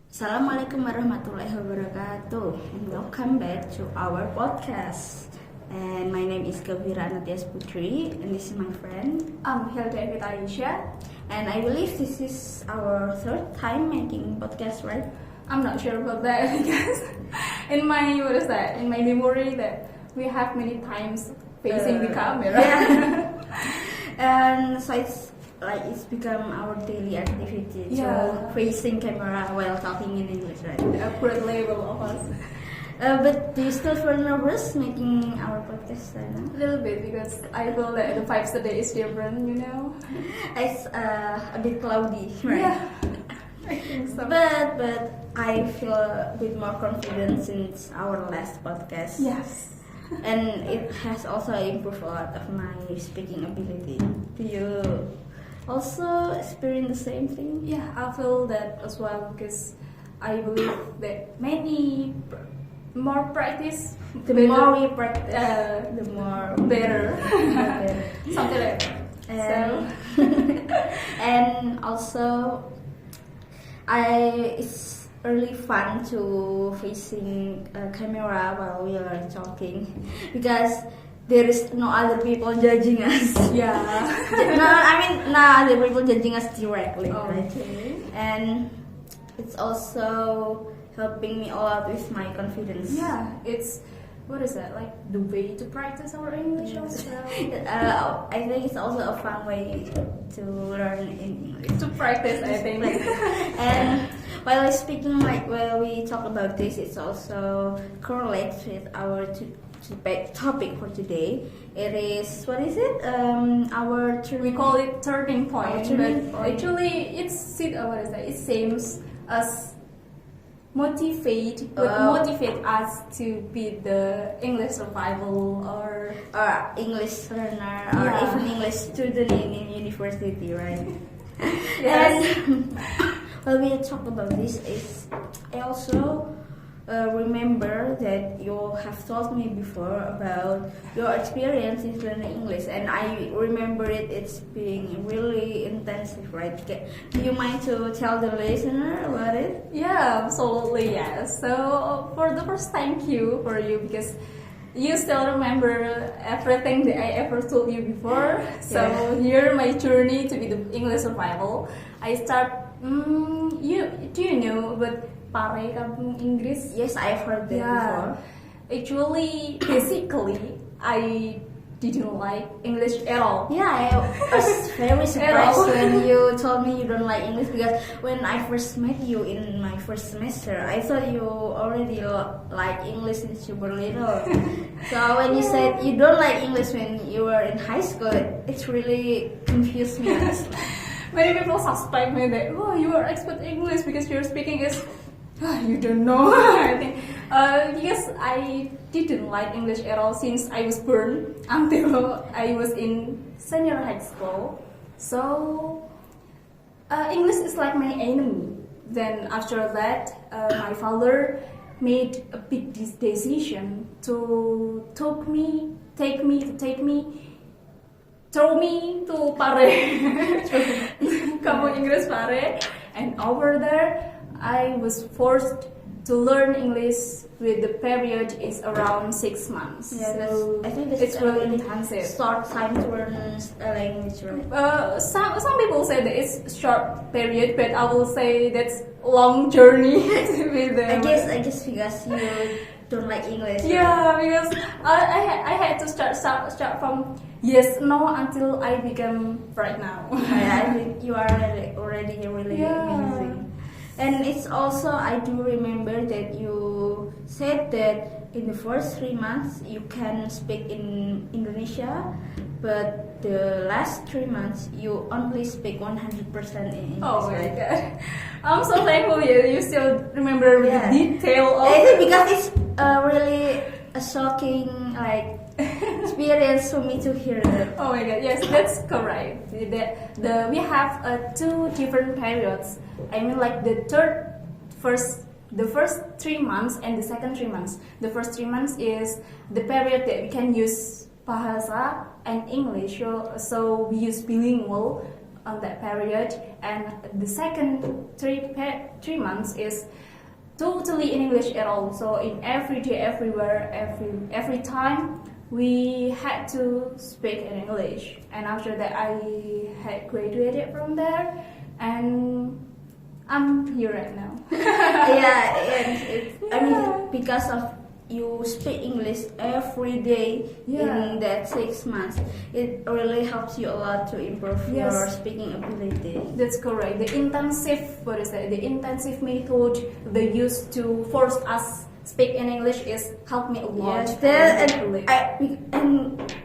Assalamualaikum warahmatullahi wabarakatuh, and welcome back to our podcast. And my name is Gavira Anatias Putri, and this is my friend. I'm Hilda with Aisha. And I believe this is our third time making podcast, right? I'm not sure about that because in my memory that we have many times facing the camera. Yeah. And so it's become our daily activity to facing camera while talking in English, right? The upward level of us. But do you still feel nervous making our podcast right now? A little bit because I feel that the vibes today is different, It's a bit cloudy, right? Yeah, I think so. But I feel a bit more confident since our last podcast. Yes. And it has also improved a lot of my speaking ability. Do you also experience the same thing? Yeah, I feel that as well because I believe that more practice, The better, more we practice, the more better. better. Something like that. And also, it's really fun to facing a camera while we are talking because there is no other people judging us. Yeah. No other people judging us directly, right? Okay. And it's also helping me a lot with my confidence. Yeah, it's like the way to practice our English also. I think it's also a fun way to learn in English. To practice, I think. And while we talk about this, it's also correlates with our topic for today. It is, what is it? We call it turning point, turning but point. actually it seems as motivate us to be the English survival or English learner or even English student in university, right? Yes. And while we talk about this, I also remember that you have told me before about your experience in learning English, and I remember it's being really intensive, right? Do you mind to tell the listener about it? Yeah, absolutely, yes. So for the first, thank you for you because you still remember everything that I ever told you before. So here my journey to be the English survival. I start. Do you know about Pare Kampung Inggris? Yes, I've heard that before. Actually, basically, I didn't like English at all. Yeah, I was very surprised when you told me you don't like English because when I first met you in my first semester, I thought you already like English since you were little. So when you said you don't like English when you were in high school, it really confused me, honestly. Many people suspect me that you are expert English because your speaking is you don't know. I think because I didn't like English at all since I was born until I was in senior high school. So English is like my enemy. Then after that, my father made a big decision to throw me to Pare, Kampung Inggris Pare, and over there I was forced to learn English with the period is around 6 months. Yeah, so I think it's really intensive. Short time to learn a language, right? Some people say that it's short period, but I will say that's long journey with them. I guess because you don't like English. Yeah, because I had to start from yes, no until I became right now. I think you are already really amazing. And it's also, I do remember that you said that in the first 3 months you can speak in Indonesia, but the last 3 months you only speak 100% in English. Oh my right? god, I'm so thankful you still remember the detail of I think because it's really a shocking experience for me to hear that. Oh my god, yes, that's correct. We have 2 different periods. I mean, like the first 3 months and the second 3 months. The first 3 months is the period that we can use Bahasa and English. So we use bilingual on that period, and the second 3 months is totally in English at all. So in every day, everywhere, every time, we had to speak in English. And after that, I had graduated from there, and I'm here right now. Yeah, I mean, because of you speak English every day in that 6 months, it really helps you a lot to improve your speaking ability. That's correct. The intensive, the intensive method they used to force us speak in English is helped me a lot. Yes, and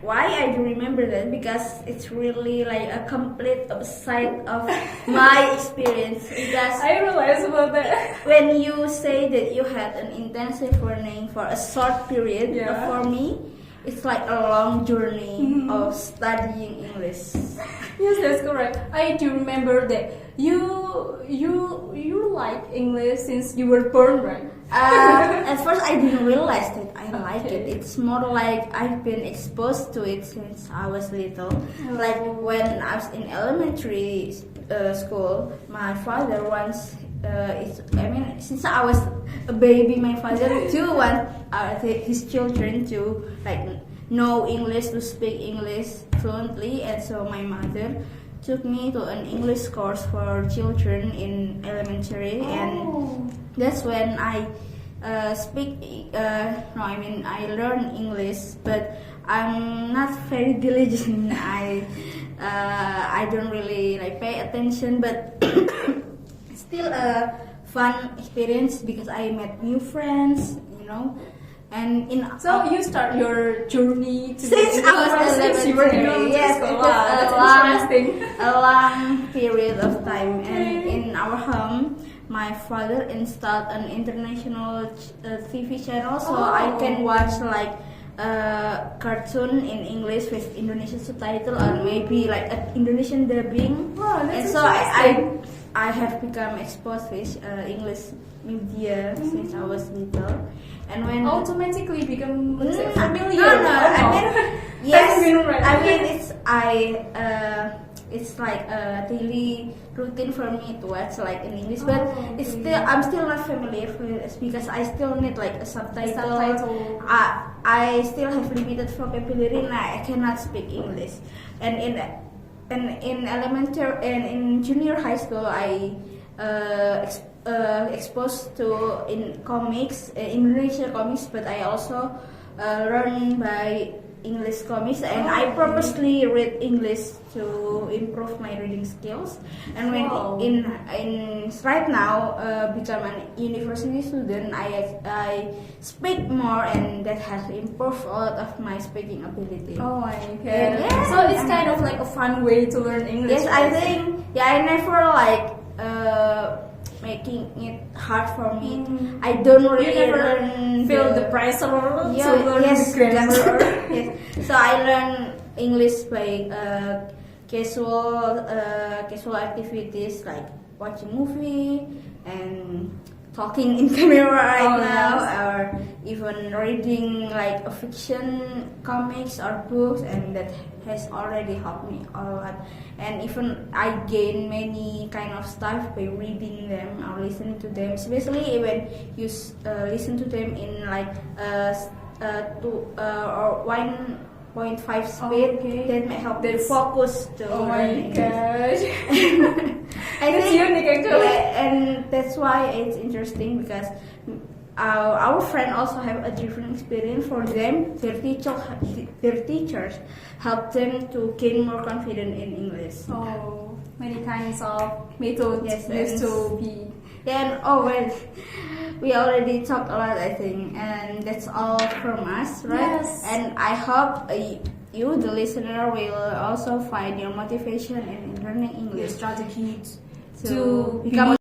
why I do remember that, because it's really like a complete side of my experience. Because I realize about that. when you say that you had an intensive learning for a short period, for me, it's like a long journey of studying English. Yes, that's correct. I do remember that you like English since you were born, right? At first, I didn't realize that I like it. It's more like I've been exposed to it since I was little. Like when I was in elementary school, my father once, since I was a baby, my father too wants his children to like know English, to speak English fluently, and so my mother took me to an English course for children in elementary, and that's when I I learn English, but I'm not very diligent. I don't really like pay attention, but still a fun experience because I met new friends, And so you start your journey to since I was elementary. Yes, it was a long period of time. And in our home, my father installed an international TV channel, so I can watch like cartoon in English with Indonesian subtitle, or maybe like an Indonesian dubbing. Wow, that's and so I have become exposed with English media since I was little, and when automatically become familiar. No, I mean yes, I mean it's like a daily routine for me to watch like in English, but I'm still not familiar with it because I still need like a subtitle. I still have limited vocabulary and I cannot speak English. And in elementary and in junior high school, I exposed to in comics, Indonesian comics, but I also learn by English comics, and I purposely read English to improve my reading skills. And when in right now become an university student, I speak more, and that has improved a lot of my speaking ability. Oh my god! So it's kind of like a fun way to learn English. Yes, I think. Yeah, I never like making it hard for me. I don't really feel the pressure to learn the grammar. Yes. So I learn English by casual activities like watching movie and talking in camera now, or even reading like a fiction comics or books, and that has already helped me a lot. And even I gain many kind of stuff by reading them or listening to them, especially when you listen to them in like 2 or 1.5 speed. That may help them focus to learn English. I think unique actually, and that's why it's interesting because our friend also have a different experience. For them, their teachers help them to gain more confidence in English. Oh, many kinds of methods used to be. Yeah, and we already talked a lot, I think, and that's all from us, right? Yes. And I hope you, the listener, will also find your motivation in learning English strategies to become